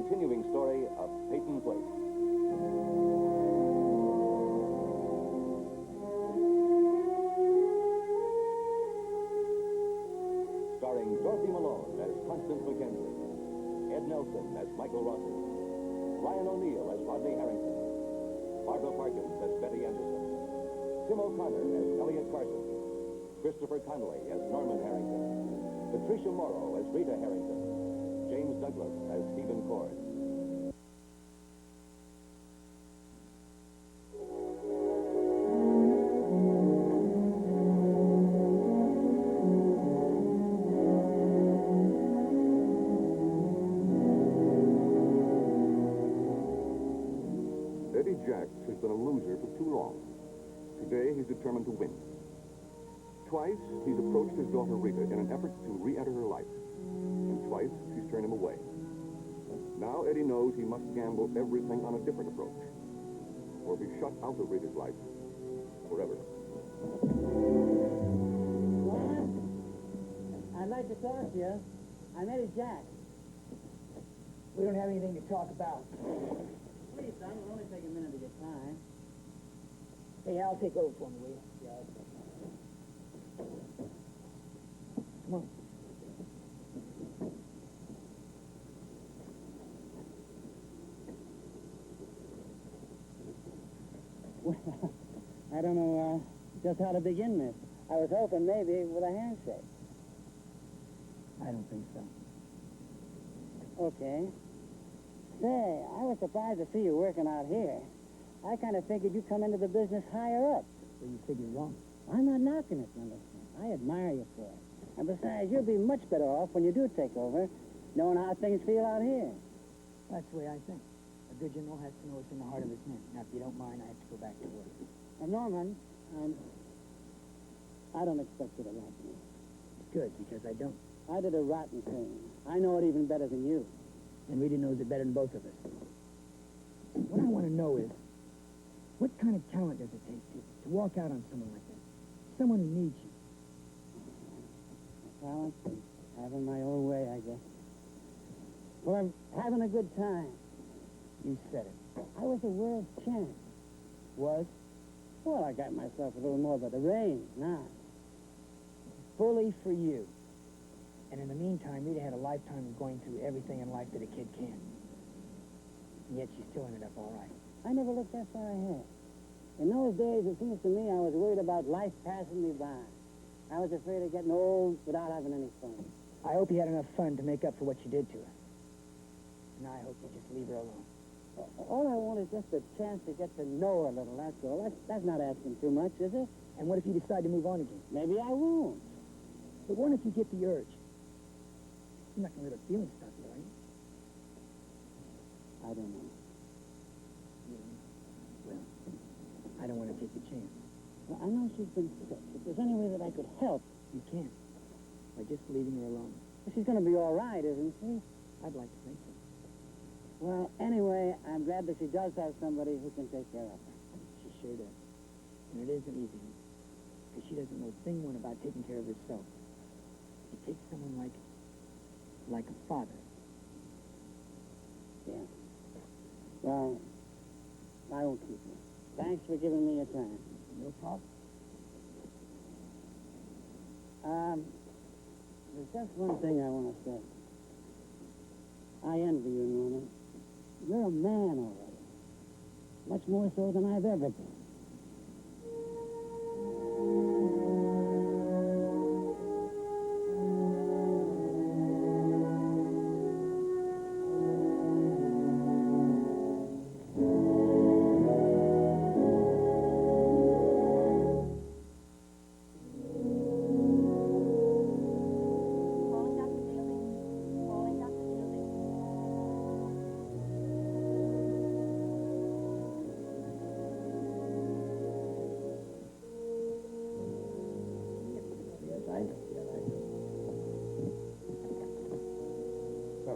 continuing story of Peyton Place. Starring Dorothy Malone as Constance Mackenzie, Ed Nelson as Michael Rossi, Ryan O'Neill as Rodney Harrington, Barbara Parkins as Betty Anderson, Tim O'Connor as Elliot Carson, Christopher Conley as Norman Harrington, Patricia Morrow as Rita Harrington, James Douglas as Stephen Cord. Eddie Jacks has been a loser for too long. Today, he's determined to win. Twice, he's approached his daughter Rita in an effort to re-enter her life. And twice, she's turned him away. Now, Eddie knows he must gamble everything on a different approach, or be shut out of Rita's life forever. I'd like to talk to you. I'm Eddie Jacks. We don't have anything to talk about. Please, son, it'll only take a minute of your time. Hey, Al, take over for me, will you? Yeah, okay. Come on. Well, I don't know just how to begin this. I was hoping maybe with a handshake. I don't think so. Okay. Say, I was surprised to see you working out here. I kind of figured you'd come into the business higher up. Well, you figure wrong. I'm not knocking it, you understand. I admire you for it. And besides, you'll be much better off when you do take over, knowing how things feel out here. That's the way I think. A good general has to know what's in the heart of his men. Now, if you don't mind, I have to go back to work. Norman, I don't expect you to like me. Good, because I don't. I did a rotten thing. I know it even better than you. And Rita knows it better than both of us. What I want to know is, what kind of talent does it take to walk out on someone like that? Someone who needs you. Talent, having my own way, I guess. Well, I'm having a good time. You said it. I was a world champ. Was? Well, I got myself a little more by the range now. Fully for you. And in the meantime, Rita had a lifetime of going through everything in life that a kid can. And yet she still ended up all right. I never looked that far ahead. In those days, it seems to me I was worried about life passing me by. I was afraid of getting old without having any fun. I hope you had enough fun to make up for what you did to her. And I hope you just leave her alone. All I want is just a chance to get to know her a little, that's all. That's not asking too much, is it? And what if you decide to move on again? Maybe I won't. But what if you get the urge? You're not going to let her feelings stop you, are you? I don't know. Well, I don't want to take the chance. Well, I know she's been sick. If there's any way that I could help... You can't. By just leaving her alone. She's going to be all right, isn't she? I'd like to think so. Well, anyway, I'm glad that she does have somebody who can take care of her. She sure does. And it isn't easy. Because she doesn't know a thing one about taking care of herself. It takes someone like a father. Yeah. Well, I won't keep you. Thanks for giving me your time. No problem. There's just one thing I want to say. I envy you, Norman. You're a man already. Much more so than I've ever been.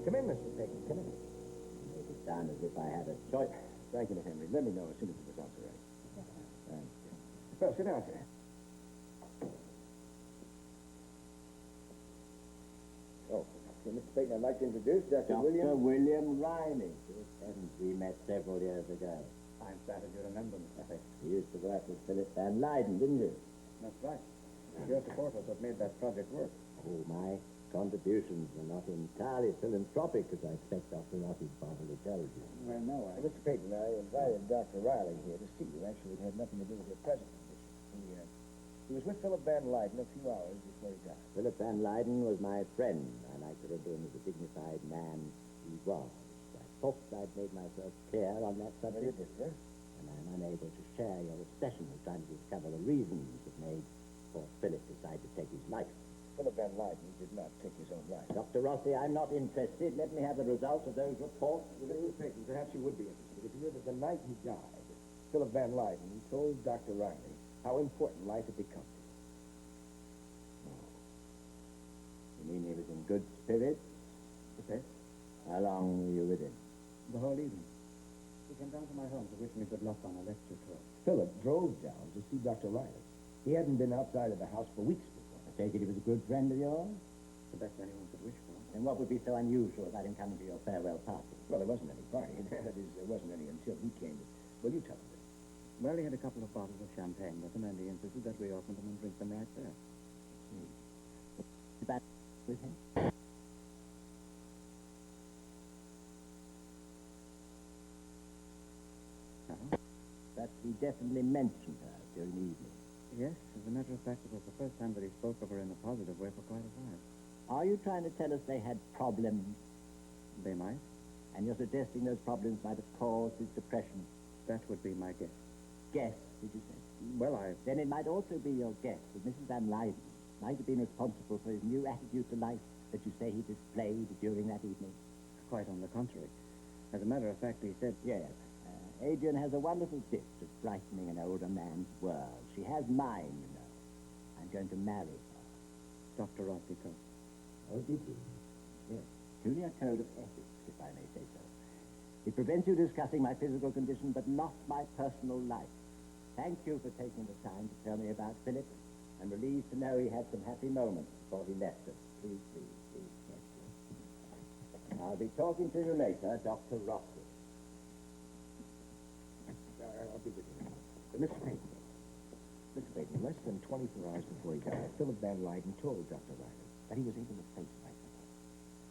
Come in, Mr. Peyton. Come in. Make it sound as if I had a Joy, thank you, Henry. Let me know as soon as the results are ready. Thank you. Well, sit down, sir. Oh, Mr. Peyton, I'd like to introduce Dr. Dr. William Riley. Good heavens, we met several years ago. I'm flattered you remember me. You used to work with Phillip Van Leyden, didn't you? That's right. Your support was what made that project work. Oh, my contributions were not entirely philanthropic, as I expect Dr. Rossi probably told you. Well, no, Mr. Peyton, I invited Dr. Riley here to see you. Actually, it had nothing to do with your present condition. He was with Phillip Van Leyden a few hours before he died. Phillip Van Leyden was my friend. I like to remember him as a dignified man he was. I thought I'd made myself clear on that subject. You did, sir? And I'm unable to share your obsession with trying to discover the reasons that made poor Philip decide to take his life. Phillip Van Leyden did not take his own life. Dr. Rossi, I'm not interested. Let me have the results of those reports. Mr. Peyton, perhaps you would be interested if you knew that the night he died, Phillip Van Leyden told Dr. Riley how important life had become to him. You mean he was in good spirits? Yes? How long were you with him? The whole evening. He came down to my home to wish me good luck on a lecture tour. Philip drove down to see Dr. Riley. He hadn't been outside of the house for weeks before. I take it he was a good friend of yours? The best anyone could wish for. Then what would be so unusual about him coming to your farewell party? Well, there wasn't any party. That is, there wasn't any until he came. Well, you tell him. Well, he had a couple of bottles of champagne with him, and he insisted that we open them and drink them right there. Is that with him? But he definitely mentioned her during the evening. Yes, as a matter of fact, it was the first time that he spoke of her in a positive way for quite a while. Are you trying to tell us they had problems? They might. And you're suggesting those problems might have caused his depression? That would be my guess. Guess, did you say? Well, Then it might also be your guess that Mrs. Van Leyden might have been responsible for his new attitude to life that you say he displayed during that evening. Quite on the contrary. As a matter of fact, he said... Yes. Adrian has a wonderful gift of brightening an older man's world. She has mine, you know. I'm going to marry her. Dr. Rossi told. Oh, did you? Yes. Peculiar code of ethics, if I may say so. It prevents you discussing my physical condition, but not my personal life. Thank you for taking the time to tell me about Philip. I'm relieved to know he had some happy moments before he left us. Please. Yes, yes. I'll be talking to you later, Dr. Rossi. I'll be with you. Mr. Peyton, less than 24 hours before he died, Phillip Van Leyden told Dr. Riley that he was able to face life again.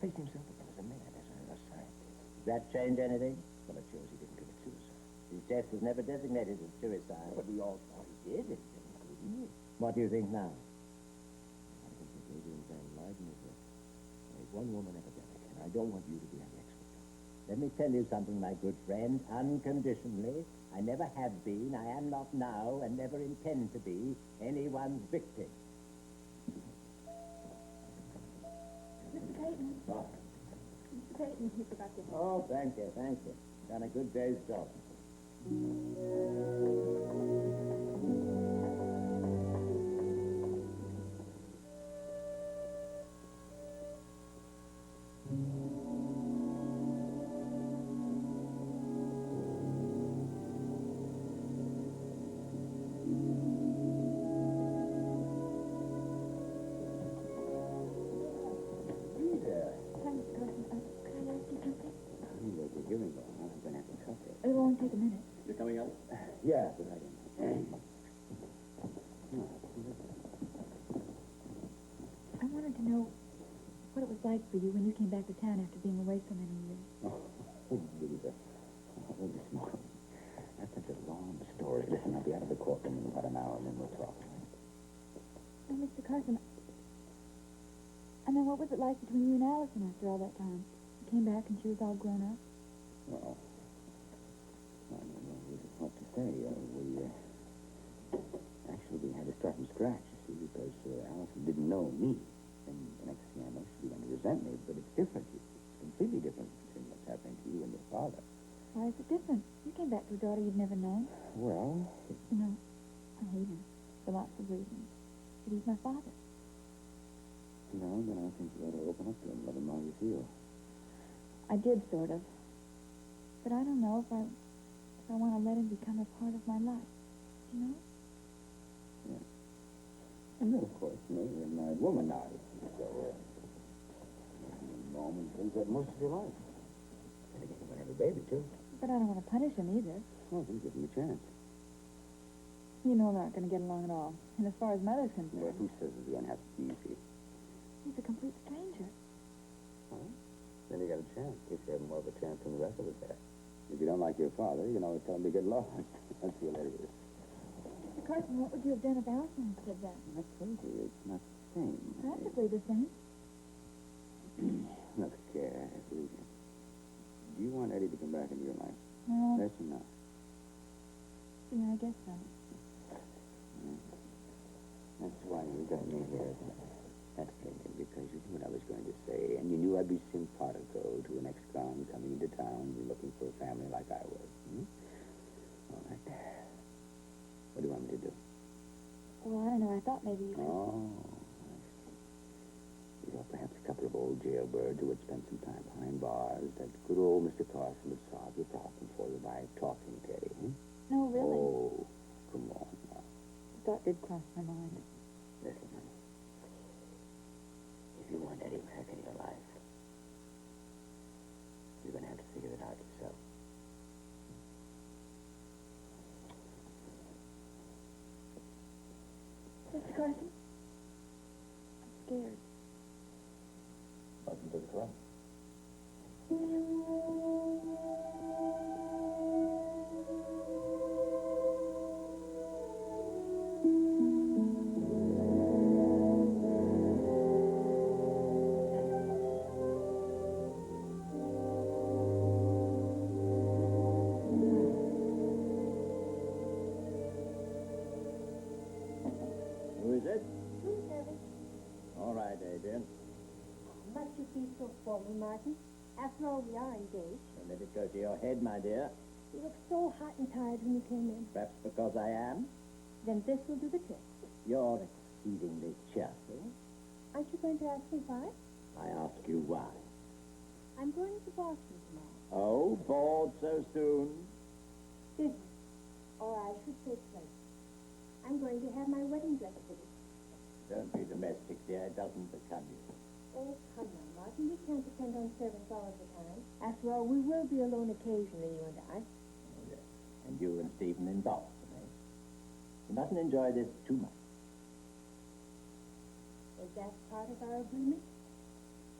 Face himself again as a man, as a scientist. Does that change anything? Well, it shows he didn't commit suicide. His death was never designated as suicide. But we all thought he did, including you. What do you think now? I think that Adrian Van Leyden is a one-woman epidemic, and I don't want you to be any expert. Let me tell you something, my good friend, unconditionally. I never have been, I am not now, and never intend to be anyone's victim. Mr. Peyton. What? Mr. Peyton, he forgot to... Oh, thank you. Done a good day's job. Thanks, Carson. Could I ask you something? You were the hearing though. I'm going to have to cut it. It won't take a minute. You're coming out? Yeah, Good idea. I wanted to know what it was like for you when you came back to town after being away so many years. Oh, Rita. Oh, this morning. That's such a long story. Listen, I'll be out of the courtroom in about an hour, and then we'll talk. Oh, Mr. Carson, I mean, what was it like between you and Allison after all that time? You came back and she was all grown up. Well, I don't know what to say. Actually, we had to start from scratch, you see, because Allison didn't know me. And the next thing I know, she began to resent me. But it's different. It's completely different between what's happening to you and your father. Why is it different? You came back to a daughter you'd never known. Well, You know, I hate him for lots of reasons. But he's my father. no, then I think you ought to open up to him, let him know how you feel. I did, sort of. But I don't know if I want to let him become a part of my life. You know? And then, of course, you're a married woman now. So, home and things that most of your life. And again, you're going to have a baby, too. But I don't want to punish him either. Well, then give him a chance. You know we're not going to get along at all. And as far as Mother's Well, concerned, who says it's going to have to be easy? he's a complete stranger. Well, then you got a chance. If you have more of a chance than the rest of us have. If you don't like your father, you can always tell him to get lost. I'll see you later. Mr. Carson, what would you have done if Allison had said that? I told you, it's not the same. Practically the same. Look, Rudy, do you want Eddie to come back into your life? Well, Yes or no? yeah, I guess so. That's why you got me here. That's because you knew what I was going to say, and you knew I'd be simpatico to an ex-con coming into town and looking for a family like I was. Hmm? All right. What do you want me to do? Well, I don't know. I thought maybe you could... Oh, you know, perhaps a couple of old jailbirds who would spend some time behind bars. That good old Mr. Carson would solve your problem for you by talking to Eddie. Hmm? No, really. Oh, come on now. The thought did cross my mind. Listen, if you want Eddie back in your life, you're going to have to figure it out yourself. Mr. Carson? I'm scared. Welcome to the club. Who is it? Room service. All right, Adrian. Must you be so formal, Martin? After all, we are engaged. Don't let it go to your head, my dear. You looked so hot and tired when you came in. Perhaps because I am. Then this will do the trick. You're exceedingly cheerful. Aren't you going to ask me why? I ask you why. I'm going to Boston tomorrow. Oh, bored so soon? Business. Or I should say pleasure. I'm going to have my wedding dress fitted. Don't be domestic, dear. It doesn't become you. Oh, come now, Martin. We can't depend on servants all of the time. After all, we will be alone occasionally, you and I. Oh, yes. And you and Stephen in Boston, eh? You mustn't enjoy this too much. Is that part of our agreement?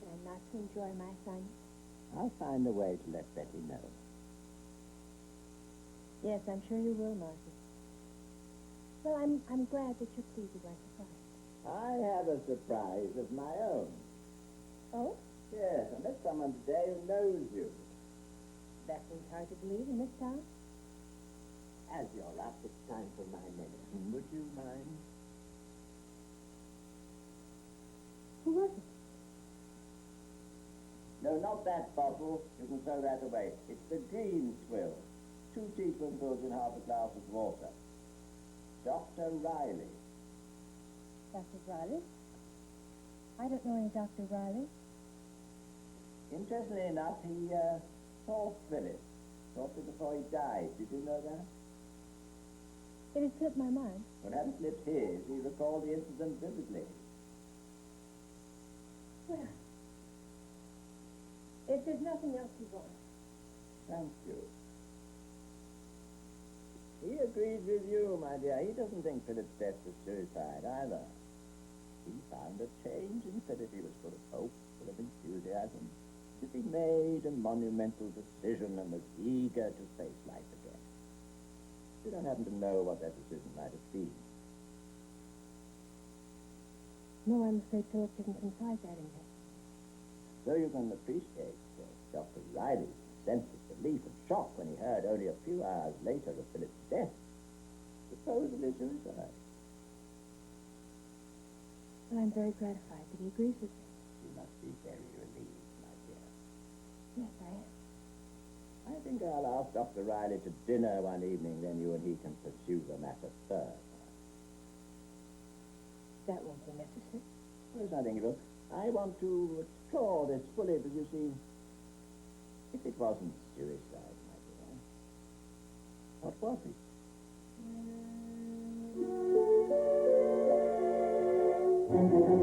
That I'm not to enjoy my assignment? I'll find a way to let Betty know. Yes, I'm sure you will, Martin. Well, I'm glad that you're pleased with my surprise. I have a surprise of my own. Oh? Yes, I met someone today who knows you. That seems hard to believe in this town. As you're up, it's time for my medicine. Would you mind? Who was it? No, not that bottle. You can throw that away. It's the green swill. 2 teaspoonfuls in half a glass of water. Dr. Riley. Dr. Riley? I don't know any Dr. Riley. Interestingly enough, he saw Phillip shortly before he died. Did you know that? It has slipped my mind. When having slipped his, he recalled the incident vividly. Well, if there's nothing else you want. Thank you. He agrees with you, my dear. He doesn't think Philip's death was suicide either. He found a change in Philip. He was full of hope, full of enthusiasm. He made a monumental decision and was eager to face life again. You don't happen to know what that decision might have been. No, I'm afraid Philip didn't confide that in me. So you can appreciate Dr. Riley's sense of relief and shock when he heard only a few hours later of Philip's death. Supposedly suicide. Well, I'm very gratified that he agrees with me. You must be very relieved, my dear. Yes, I am. I think I'll ask Dr. Riley to dinner one evening, then you and he can pursue the matter further. That won't be necessary. Well, it's nothing of it. I want to explore this fully, but you see, if it wasn't suicide, my dear, what was it? Mm.